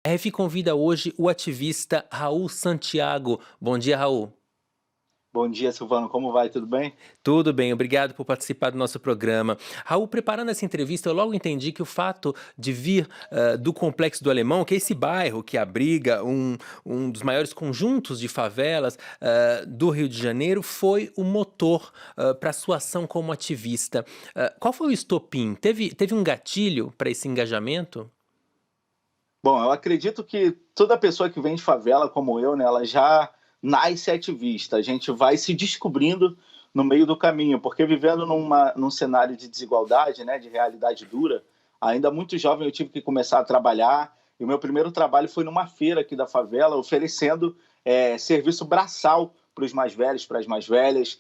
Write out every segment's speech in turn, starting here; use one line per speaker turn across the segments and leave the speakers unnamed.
RF convida hoje o ativista Raul Santiago. Bom dia, Raul.
Bom dia, Silvano. Como vai? Tudo bem?
Tudo bem, obrigado por participar do nosso programa. Raul, preparando essa entrevista, eu logo entendi que o fato de vir do Complexo do Alemão, que é esse bairro que abriga um dos maiores conjuntos de favelas do Rio de Janeiro, foi o motor para a sua ação como ativista. Qual foi o estopim? Teve um gatilho para esse engajamento?
Bom, eu acredito que toda pessoa que vem de favela, como eu, né, ela já nasce ativista. A gente vai se descobrindo no meio do caminho, porque vivendo num cenário de desigualdade, né, de realidade dura, ainda muito jovem eu tive que começar a trabalhar, e o meu primeiro trabalho foi numa feira aqui da favela, oferecendo serviço braçal para os mais velhos, para as mais velhas,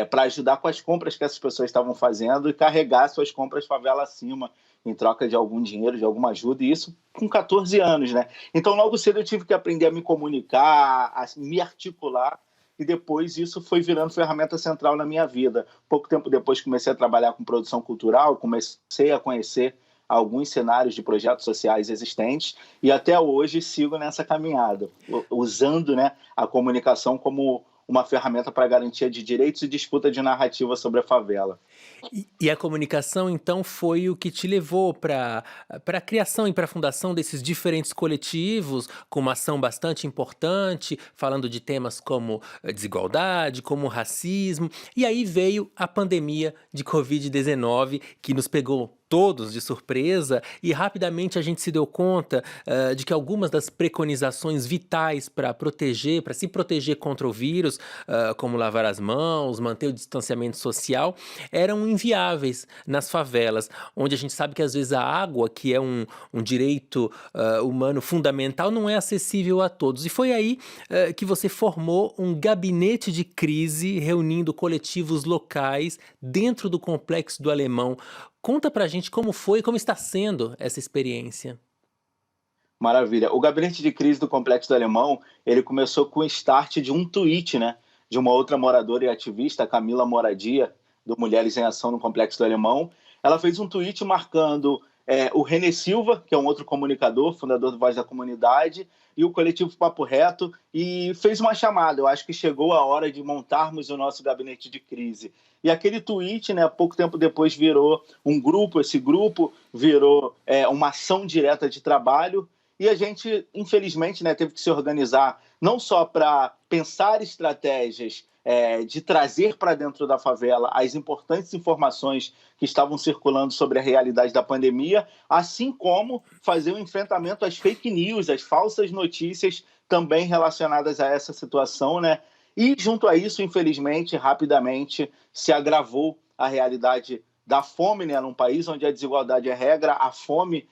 para ajudar com as compras que essas pessoas estavam fazendo e carregar suas compras favela acima, em troca de algum dinheiro, de alguma ajuda, e isso com 14 anos, né? Então, logo cedo eu tive que aprender a me comunicar, a me articular, e depois isso foi virando ferramenta central na minha vida. Pouco tempo depois comecei a trabalhar com produção cultural, comecei a conhecer alguns cenários de projetos sociais existentes e até hoje sigo nessa caminhada, usando, né, a comunicação como uma ferramenta para garantia de direitos e disputa de narrativa sobre a favela.
E a comunicação, então, foi o que te levou para a criação e para a fundação desses diferentes coletivos, com uma ação bastante importante, falando de temas como desigualdade, como racismo. E aí veio a pandemia de Covid-19, que nos pegou todos de surpresa, e rapidamente a gente se deu conta de que algumas das preconizações vitais para se proteger contra o vírus, como lavar as mãos, manter o distanciamento social, eram inviáveis nas favelas, onde a gente sabe que às vezes a água, que é um direito humano fundamental, não é acessível a todos. E foi aí que você formou um gabinete de crise, reunindo coletivos locais dentro do Complexo do Alemão. Conta pra gente como foi e como está sendo essa experiência.
Maravilha. O gabinete de crise do Complexo do Alemão, ele começou com o start de um tweet, né, de uma outra moradora e ativista, Camila Moradia, do Mulheres em Ação no Complexo do Alemão. Ela fez um tweet marcando o René Silva, que é um outro comunicador, fundador do Voz da Comunidade, e o coletivo Papo Reto, e fez uma chamada. Eu acho que chegou a hora de montarmos o nosso gabinete de crise. E aquele tweet, né, pouco tempo depois virou um grupo, esse grupo virou uma ação direta de trabalho, e a gente, infelizmente, né, teve que se organizar não só para pensar estratégias de trazer para dentro da favela as importantes informações que estavam circulando sobre a realidade da pandemia, assim como fazer o enfrentamento às fake news, às falsas notícias também relacionadas a essa situação, né? E junto a isso, infelizmente, rapidamente se agravou a realidade da fome, né? Num país onde a desigualdade é regra, a fome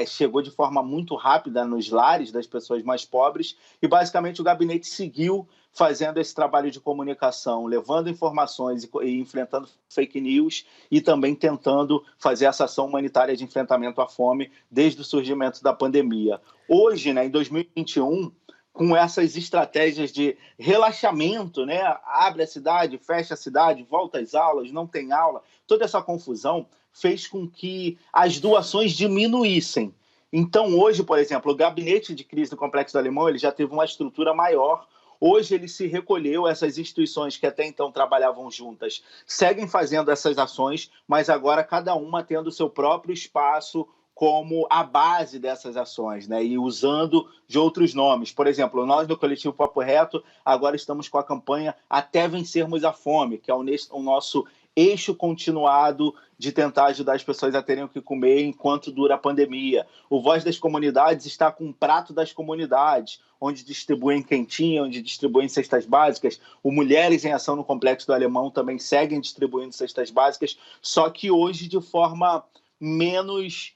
chegou de forma muito rápida nos lares das pessoas mais pobres e basicamente o gabinete seguiu fazendo esse trabalho de comunicação, levando informações e enfrentando fake news e também tentando fazer essa ação humanitária de enfrentamento à fome desde o surgimento da pandemia. Hoje, né, em 2021, com essas estratégias de relaxamento, né? Abre a cidade, fecha a cidade, volta às aulas, não tem aula, toda essa confusão fez com que as doações diminuíssem. Então, hoje, por exemplo, o gabinete de crise do Complexo do Alemão ele já teve uma estrutura maior. Hoje ele se recolheu, essas instituições que até então trabalhavam juntas seguem fazendo essas ações, mas agora cada uma tendo o seu próprio espaço como a base dessas ações, né? E usando de outros nomes. Por exemplo, nós do Coletivo Papo Reto agora estamos com a campanha Até Vencermos a Fome, que é o nosso eixo continuado de tentar ajudar as pessoas a terem o que comer enquanto dura a pandemia. O Voz das Comunidades está com o Prato das Comunidades, onde distribuem quentinha, onde distribuem cestas básicas. O Mulheres em Ação no Complexo do Alemão também seguem distribuindo cestas básicas, só que hoje de forma menos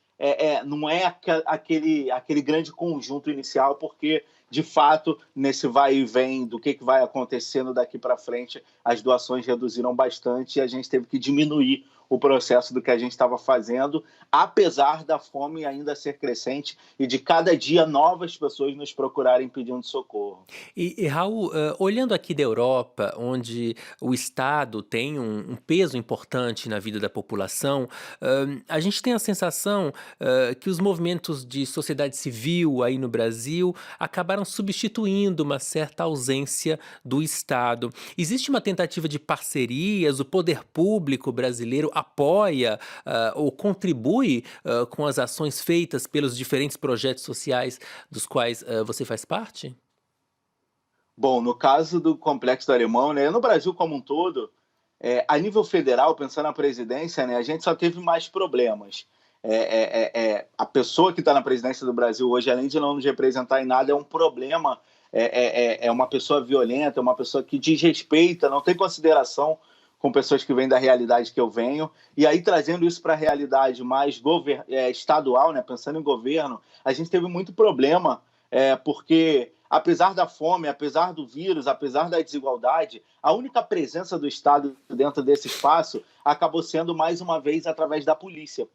não é aquele grande conjunto inicial, porque, de fato, nesse vai e vem do que vai acontecendo daqui para frente, as doações reduziram bastante e a gente teve que diminuir o processo do que a gente estava fazendo, apesar da fome ainda ser crescente e de cada dia novas pessoas nos procurarem pedindo socorro.
E Raul, olhando aqui da Europa, onde o Estado tem um peso importante na vida da população, a gente tem a sensação, que os movimentos de sociedade civil aí no Brasil acabaram substituindo uma certa ausência do Estado. Existe uma tentativa de parcerias, o poder público brasileiro apoia, ou contribui, com as ações feitas pelos diferentes projetos sociais dos quais, você faz parte?
Bom, no caso do Complexo do Alemão, né, no Brasil como um todo, a nível federal, pensando na presidência, né, a gente só teve mais problemas. A pessoa que está na presidência do Brasil hoje, além de não nos representar em nada, é um problema, é uma pessoa violenta, é uma pessoa que desrespeita, não tem consideração com pessoas que vêm da realidade que eu venho, e aí trazendo isso para a realidade mais estadual, né, pensando em governo, a gente teve muito problema, porque apesar da fome, apesar do vírus, apesar da desigualdade, a única presença do Estado dentro desse espaço acabou sendo, mais uma vez, através da polícia.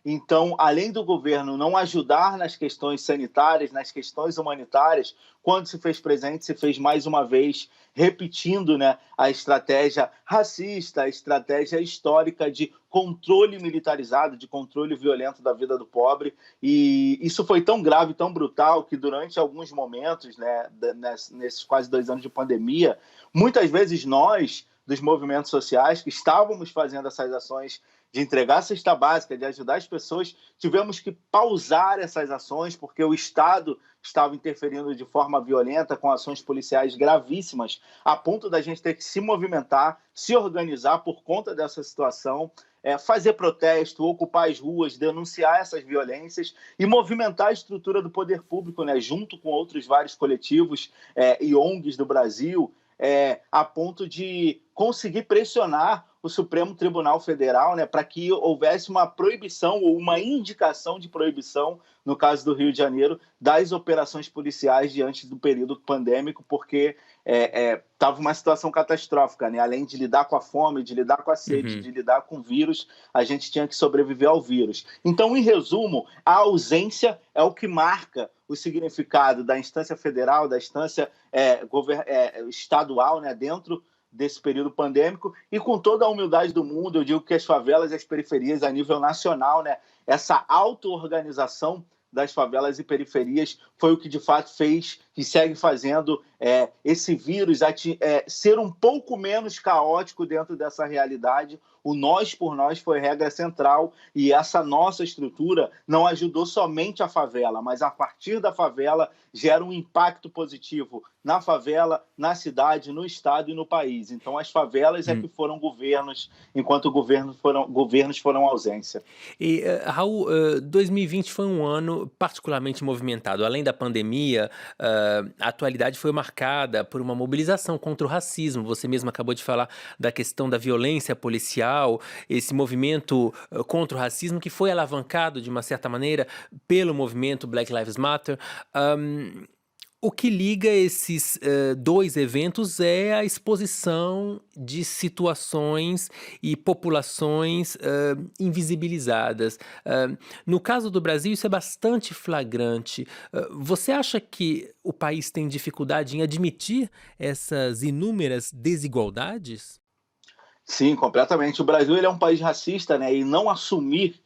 Então, além do governo não ajudar nas questões sanitárias, nas questões humanitárias, quando se fez presente, se fez mais uma vez, repetindo, né, a estratégia racista, a estratégia histórica de controle militarizado, de controle violento da vida do pobre. E isso foi tão grave, tão brutal, que durante alguns momentos, né, nesses quase 2 anos de pandemia, muitas vezes nós, dos movimentos sociais, que estávamos fazendo essas ações de entregar a cesta básica, de ajudar as pessoas, tivemos que pausar essas ações porque o Estado estava interferindo de forma violenta com ações policiais gravíssimas, a ponto da gente ter que se movimentar, se organizar por conta dessa situação, fazer protesto, ocupar as ruas, denunciar essas violências e movimentar a estrutura do poder público, né, junto com outros vários coletivos e ONGs do Brasil, a ponto de conseguir pressionar o Supremo Tribunal Federal, né, para que houvesse uma proibição ou uma indicação de proibição, no caso do Rio de Janeiro, das operações policiais diante do período pandêmico, porque estava uma situação catastrófica, né? Além de lidar com a fome, de lidar com a sede,
Uhum.
de lidar com o vírus, a gente tinha que sobreviver ao vírus. Então, em resumo, a ausência é o que marca o significado da instância federal, da instância estadual, né, dentro desse período pandêmico, e com toda a humildade do mundo, eu digo que as favelas e as periferias a nível nacional, né, essa auto-organização das favelas e periferias foi o que de fato fez e segue fazendo esse vírus ser um pouco menos caótico dentro dessa realidade. O nós por nós foi regra central e essa nossa estrutura não ajudou somente a favela, mas a partir da favela gera um impacto positivo na favela, na cidade, no estado e no país. Então as favelas é que foram governos, enquanto governos foram ausência.
E, Raul, 2020 foi um ano particularmente movimentado. Além da pandemia, a atualidade foi marcada por uma mobilização contra o racismo. Você mesmo acabou de falar da questão da violência policial, esse movimento contra o racismo que foi alavancado de uma certa maneira pelo movimento Black Lives Matter. O que liga esses dois eventos é a exposição de situações e populações invisibilizadas. No caso do Brasil, isso é bastante flagrante. Você acha que o país tem dificuldade em admitir essas inúmeras desigualdades?
Sim, completamente. O Brasil ele é um país racista, né? E não assumir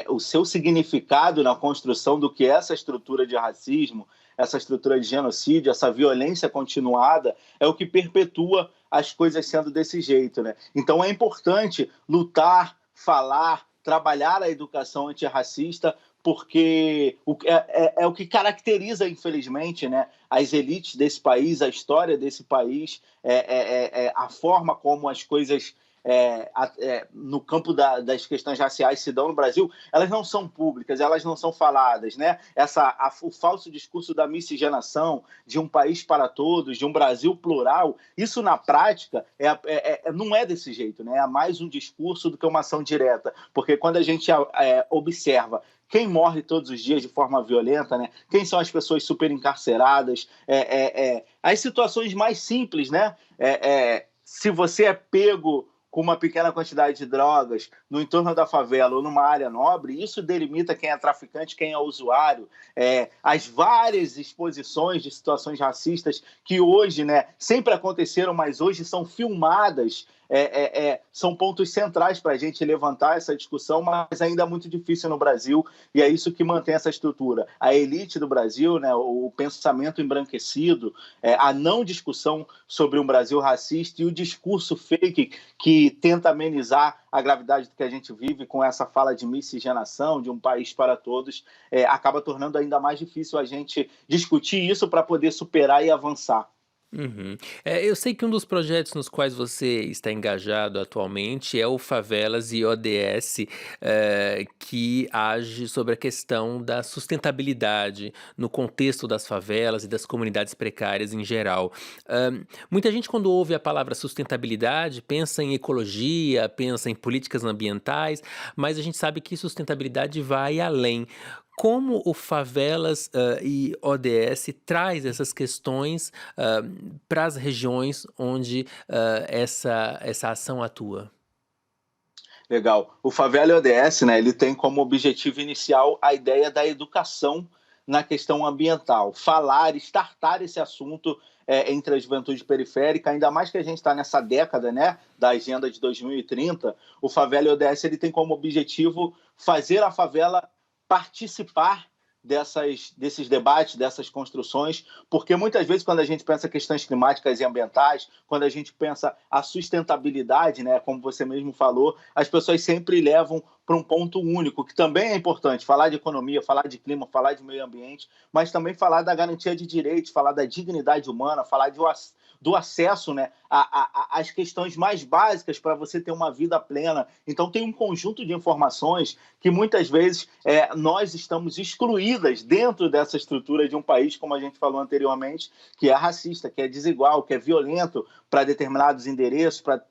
o seu significado na construção do que é essa estrutura de racismo, essa estrutura de genocídio, essa violência continuada, é o que perpetua as coisas sendo desse jeito, né? Então é importante lutar, falar, trabalhar a educação antirracista, porque é o que caracteriza, infelizmente, né, as elites desse país, a história desse país, a forma como as coisas no campo das questões raciais se dão no Brasil, elas não são públicas, elas não são faladas, né? O falso discurso da miscigenação, de um país para todos, de um Brasil plural, isso na prática não é desse jeito, né? É mais um discurso do que uma ação direta, porque quando a gente observa quem morre todos os dias de forma violenta, né? Quem são as pessoas super encarceradas, as situações mais simples, né? Se você é pego com uma pequena quantidade de drogas no entorno da favela ou numa área nobre, isso delimita quem é traficante, quem é usuário. As várias exposições de situações racistas que hoje, né, sempre aconteceram, mas hoje são filmadas, são pontos centrais para a gente levantar essa discussão, mas ainda é muito difícil no Brasil, e é isso que mantém essa estrutura. A elite do Brasil, né, o pensamento embranquecido, a não discussão sobre um Brasil racista e o discurso fake que tenta amenizar a gravidade do que a gente vive com essa fala de miscigenação, de um país para todos, acaba tornando ainda mais difícil a gente discutir isso para poder superar e avançar.
Uhum. Eu sei que um dos projetos nos quais você está engajado atualmente é o Favelas e ODS, que age sobre a questão da sustentabilidade no contexto das favelas e das comunidades precárias em geral. Muita gente, quando ouve a palavra sustentabilidade, pensa em ecologia, pensa em políticas ambientais, mas a gente sabe que sustentabilidade vai além. Como o Favelas, e ODS traz essas questões, para as regiões onde, essa ação atua?
Legal. O Favela e ODS, né, ele tem como objetivo inicial a ideia da educação na questão ambiental. Falar, startar esse assunto entre a juventude periférica, ainda mais que a gente está nessa década, né, da Agenda de 2030, o Favela e ODS ele tem como objetivo fazer a favela participar desses debates, dessas construções, porque muitas vezes quando a gente pensa questões climáticas e ambientais, quando a gente pensa a sustentabilidade, né, como você mesmo falou, as pessoas sempre levam para um ponto único, que também é importante, falar de economia, falar de clima, falar de meio ambiente, mas também falar da garantia de direitos, falar da dignidade humana, falar do acesso, né, às questões mais básicas para você ter uma vida plena. Então, tem um conjunto de informações que muitas vezes nós estamos excluídas dentro dessa estrutura de um país, como a gente falou anteriormente, que é racista, que é desigual, que é violento para determinados endereços, para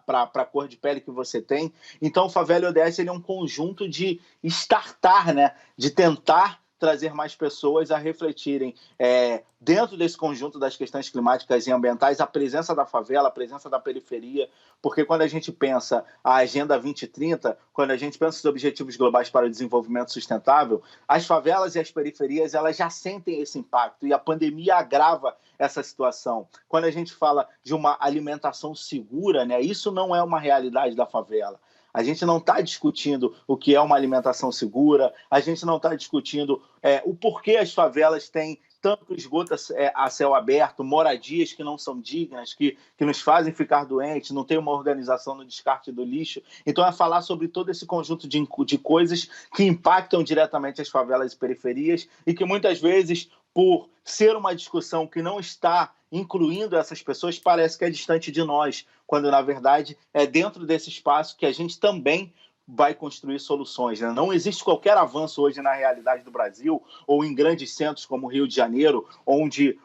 a cor de pele que você tem. Então, o Favela e ODS ele é um conjunto de startar, né, de tentar trazer mais pessoas a refletirem dentro desse conjunto das questões climáticas e ambientais, a presença da favela, a presença da periferia, porque quando a gente pensa a Agenda 2030, quando a gente pensa os Objetivos Globais para o Desenvolvimento Sustentável, as favelas e as periferias elas já sentem esse impacto e a pandemia agrava essa situação. Quando a gente fala de uma alimentação segura, né, isso não é uma realidade da favela. A gente não está discutindo o que é uma alimentação segura, a gente não está discutindo o porquê as favelas têm tanto esgoto a céu aberto, moradias que não são dignas, que nos fazem ficar doentes, não tem uma organização no descarte do lixo. Então, é falar sobre todo esse conjunto de coisas que impactam diretamente as favelas e periferias e que muitas vezes, por ser uma discussão que não está incluindo essas pessoas, parece que é distante de nós, quando, na verdade, é dentro desse espaço que a gente também vai construir soluções. Né? Não existe qualquer avanço hoje na realidade do Brasil ou em grandes centros como Rio de Janeiro, onde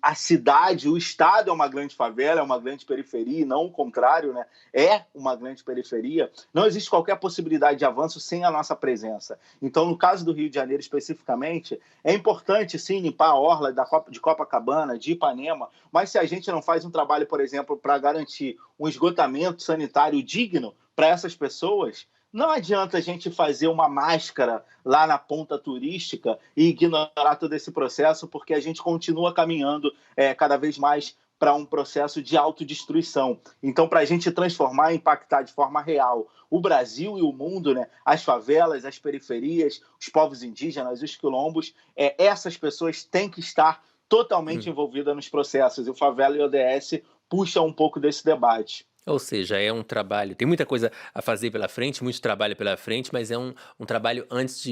a cidade, o estado é uma grande favela, é uma grande periferia, e não o contrário, né? É uma grande periferia. Não existe qualquer possibilidade de avanço sem a nossa presença. Então, no caso do Rio de Janeiro especificamente, é importante, sim, limpar a orla de Copacabana, de Ipanema, mas se a gente não faz um trabalho, por exemplo, para garantir um esgotamento sanitário digno para essas pessoas, não adianta a gente fazer uma máscara lá na ponta turística e ignorar todo esse processo, porque a gente continua caminhando cada vez mais para um processo de autodestruição. Então, para a gente transformar e impactar de forma real o Brasil e o mundo, né, as favelas, as periferias, os povos indígenas, os quilombos, essas pessoas têm que estar totalmente
Hum.
envolvidas nos processos. E o Favela e o ODS puxa um pouco desse debate.
Ou seja, é um trabalho, tem muita coisa a fazer pela frente, muito trabalho pela frente, mas é um trabalho antes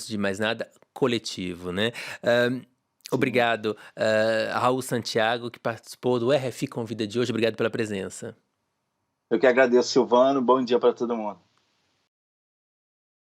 de mais nada coletivo, né. Hã,
Sim.
obrigado, Raul Santiago que participou do RFI Convida de hoje, obrigado pela presença.
Eu que agradeço, Silvano. Bom dia para todo mundo.